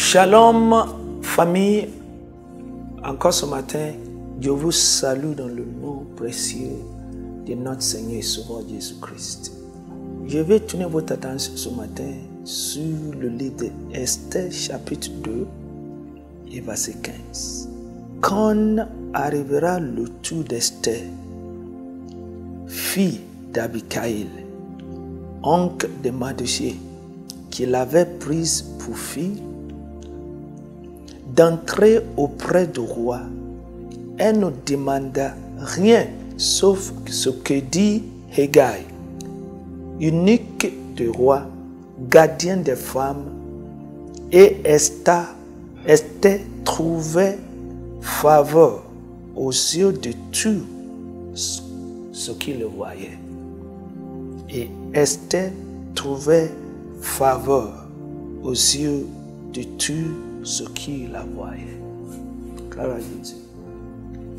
Shalom, famille. Encore ce matin, je vous salue dans le nom précieux de notre Seigneur et Sauveur Jésus-Christ. Je vais tourner votre attention ce matin sur le livre d'Esther, chapitre 2, et verset 15. Quand arrivera le tour d'Esther, fille d'Abicaïl, oncle de Mardochée, qui l'avait prise pour fille, d'entrer auprès du roi, elle ne demanda rien sauf ce que dit Hégai, eunuque du roi, gardien des femmes, et Esther trouvait faveur aux yeux de tous ceux qui le voyaient. Et Esther trouvait faveur aux yeux de tous ceux qui la voyaient. Gloire à Jésus.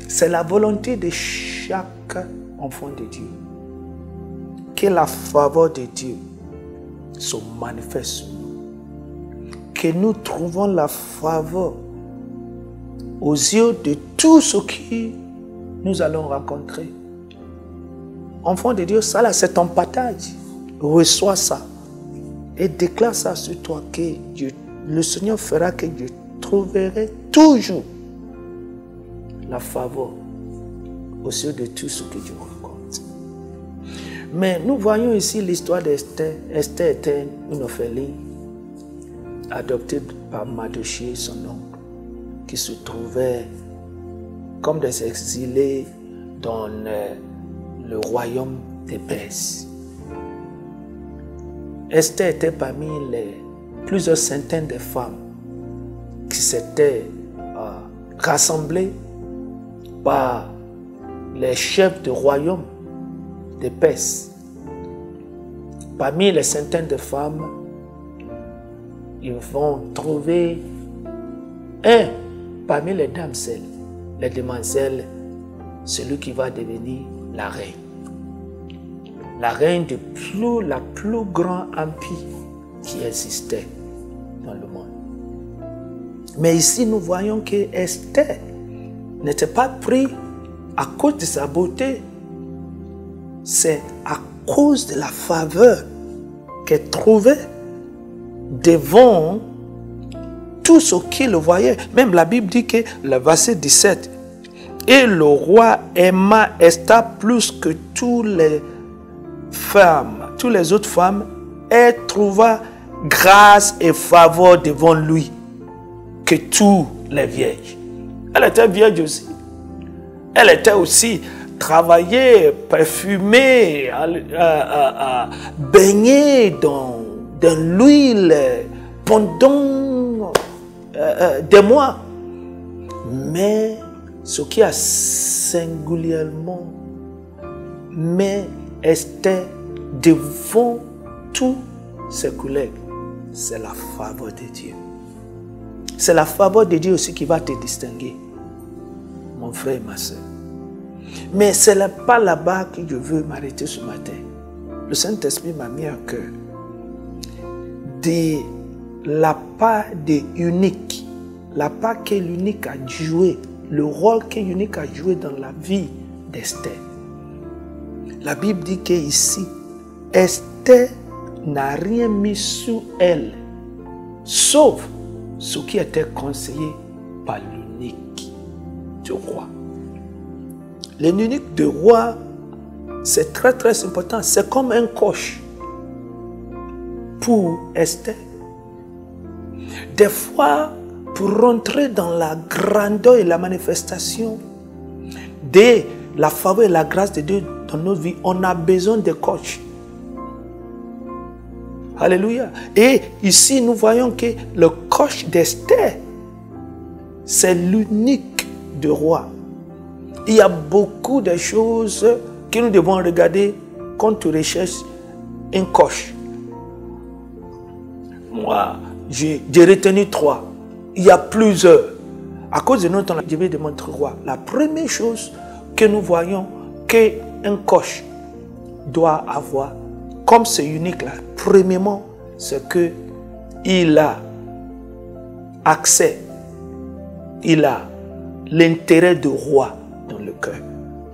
C'est la volonté de chaque enfant de Dieu que la faveur de Dieu se manifeste sur nous. Que nous trouvons la faveur aux yeux de tous ceux qui nous allons rencontrer. Enfant de Dieu, ça là, c'est ton partage. Reçois ça et déclare ça sur toi que le Seigneur fera que je trouverai toujours la faveur aux yeux de tous ceux que tu rencontres. Mais nous voyons ici l'histoire d'Esther. Esther était une orpheline adoptée par Mardochée, son oncle, qui se trouvait comme des exilés dans le royaume des Perses. Esther était parmi les plusieurs centaines de femmes qui s'étaient rassemblées par les chefs de royaume des Perses. Parmi les centaines de femmes, ils vont trouver un parmi les damsels, les demoiselles, celui qui va devenir la reine. La reine de la plus grand empire qui existait dans le monde. Mais ici, nous voyons que Esther n'était pas prise à cause de sa beauté. C'est à cause de la faveur qu'elle trouvait devant tous ceux qui le voyaient. Même la Bible dit que, le verset 17, « Et le roi aima Esther plus que toutes les autres femmes, elle trouva grâce et faveur devant lui que tous les vierges. » Elle était vierge aussi. Elle était aussi travaillée, parfumée, baignée dans l'huile pendant des mois. Mais ce qui a singulièrement mis Esther devant tous ses collègues, c'est la faveur de Dieu. C'est la faveur de Dieu aussi qui va te distinguer, mon frère et ma soeur. Mais ce n'est pas là-bas que je veux m'arrêter ce matin. Le Saint-Esprit m'a mis à cœur de la part des uniques, la part que l'unique a joué, le rôle que l'unique a joué dans la vie d'Esther. La Bible dit qu'ici, Esther n'a rien mis sous elle, sauf ce qui était conseillé par l'eunuque du roi. L'eunuque du roi, c'est très très important. C'est comme un coach pour Esther. Des fois, pour rentrer dans la grandeur et la manifestation de la faveur et la grâce de Dieu dans nos vies, on a besoin de coach. Alléluia. Et ici, nous voyons que le coach d'Esther, c'est l'unique du roi. Il y a beaucoup de choses que nous devons regarder quand tu recherches un coach. Moi, j'ai retenu 3. Il y a plusieurs. À cause de notre temps, je vais demander 3. La première chose que nous voyons qu'un coach doit avoir, comme c'est unique là, premièrement, c'est qu'il a accès, il a l'intérêt du roi dans le cœur.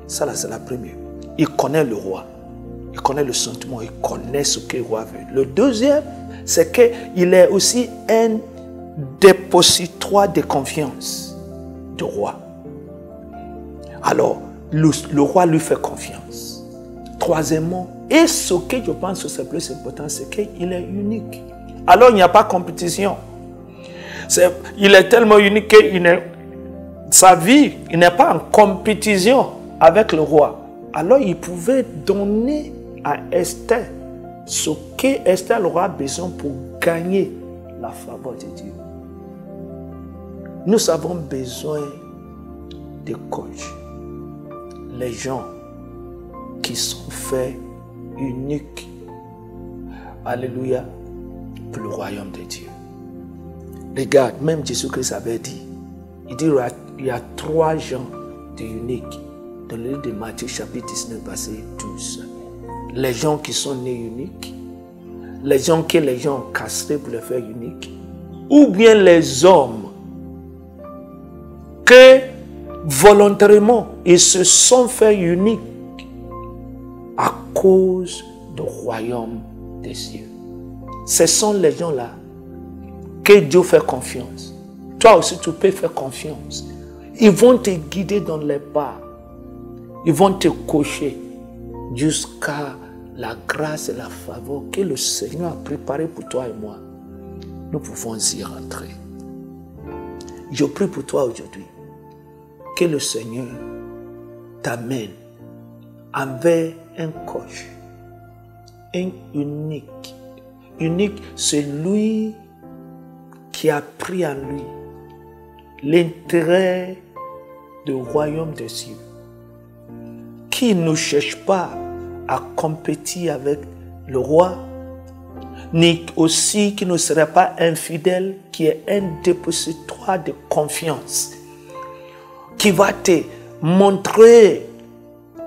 Ça là, c'est la première. Il connaît le roi. Il connaît le sentiment. Il connaît ce que le roi veut. Le deuxième, c'est qu'il est aussi un dépositoire de confiance du roi. Alors, le roi lui fait confiance. Troisièmement, et ce que je pense que c'est plus important, c'est qu'il est unique. Alors, il n'y a pas de compétition. Il est tellement unique que sa vie, il n'est pas en compétition avec le roi. Alors, il pouvait donner à Esther ce que Esther aura besoin pour gagner la faveur de Dieu. Nous avons besoin de coachs. Les gens qui sont faits uniques. Alléluia. Pour le royaume de Dieu. Regarde, même Jésus-Christ avait dit, il dit il y a 3 gens de uniques dans le livre de Matthieu chapitre 19 verset 12. Les gens qui sont nés uniques, les gens que les gens ont castrés pour les faire uniques, ou bien les hommes que volontairement ils se sont fait uniques à cause du royaume des cieux. Ce sont les gens-là que Dieu fait confiance. Toi aussi, tu peux faire confiance. Ils vont te guider dans les pas. Ils vont te coacher jusqu'à la grâce et la faveur que le Seigneur a préparée pour toi et moi. Nous pouvons y rentrer. Je prie pour toi aujourd'hui que le Seigneur t'amène envers un coach, un unique. Unique, c'est lui qui a pris en lui l'intérêt du royaume des cieux, qui ne cherche pas à compétir avec le roi, ni aussi qui ne serait pas infidèle, qui est un dépositoire de confiance, qui va te montrer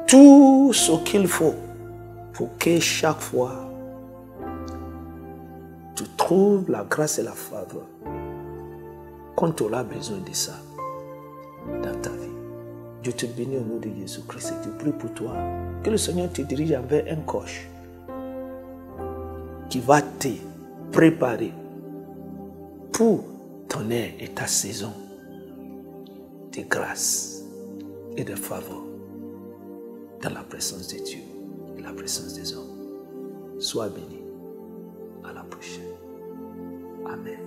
tout ce qu'il faut pour que chaque fois tu trouves la grâce et la faveur quand tu auras besoin de ça dans ta vie. Je te bénis au nom de Jésus-Christ et je prie pour toi que le Seigneur te dirige vers un coach qui va te préparer pour ton air et ta saison de grâce et de faveur dans la présence de Dieu et la présence des hommes. Sois béni. À la prochaine. Amen.